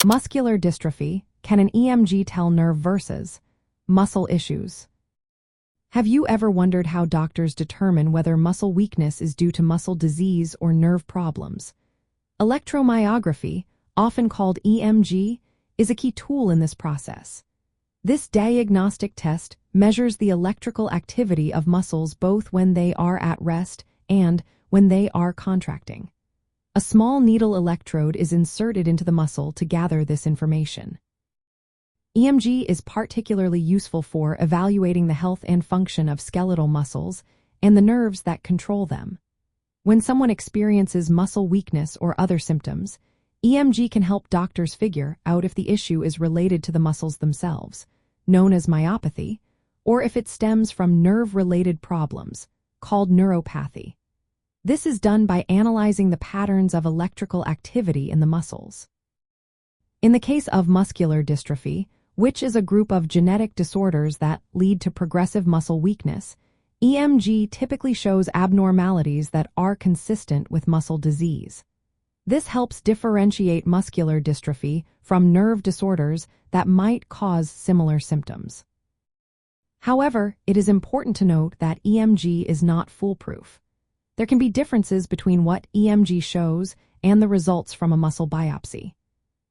Muscular dystrophy, can an EMG tell nerve versus muscle issues? Have you ever wondered how doctors determine whether muscle weakness is due to muscle disease or nerve problems? Electromyography, often called EMG, is a key tool in this process. This diagnostic test measures the electrical activity of muscles both when they are at rest and when they are contracting. A small needle electrode is inserted into the muscle to gather this information. EMG is particularly useful for evaluating the health and function of skeletal muscles and the nerves that control them. When someone experiences muscle weakness or other symptoms, EMG can help doctors figure out if the issue is related to the muscles themselves, known as myopathy, or if it stems from nerve-related problems, called neuropathy. This is done by analyzing the patterns of electrical activity in the muscles. In the case of muscular dystrophy, which is a group of genetic disorders that lead to progressive muscle weakness, EMG typically shows abnormalities that are consistent with muscle disease. This helps differentiate muscular dystrophy from nerve disorders that might cause similar symptoms. However, it is important to note that EMG is not foolproof. There can be differences between what EMG shows and the results from a muscle biopsy.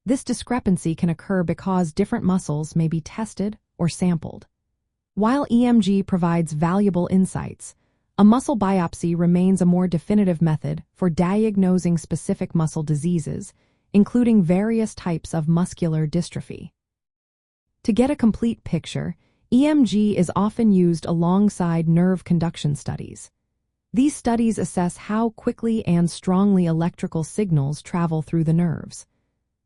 This discrepancy can occur because different muscles may be tested or sampled. While EMG provides valuable insights, a muscle biopsy remains a more definitive method for diagnosing specific muscle diseases, including various types of muscular dystrophy. To get a complete picture, EMG is often used alongside nerve conduction studies. These studies assess how quickly and strongly electrical signals travel through the nerves.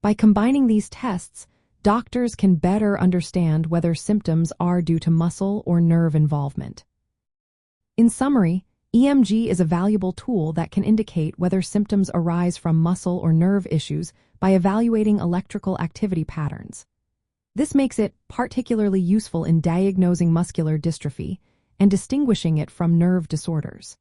By combining these tests, doctors can better understand whether symptoms are due to muscle or nerve involvement. In summary, EMG is a valuable tool that can indicate whether symptoms arise from muscle or nerve issues by evaluating electrical activity patterns. This makes it particularly useful in diagnosing muscular dystrophy and distinguishing it from nerve disorders.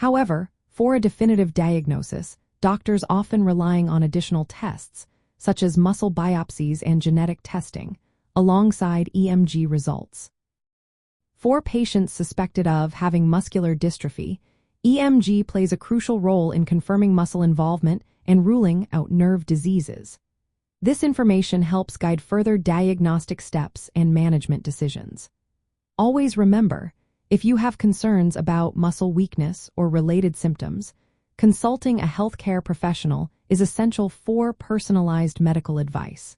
However, for a definitive diagnosis, doctors often rely on additional tests, such as muscle biopsies and genetic testing, alongside EMG results. For patients suspected of having muscular dystrophy, EMG plays a crucial role in confirming muscle involvement and ruling out nerve diseases. This information helps guide further diagnostic steps and management decisions. Always remember, if you have concerns about muscle weakness or related symptoms, consulting a healthcare professional is essential for personalized medical advice.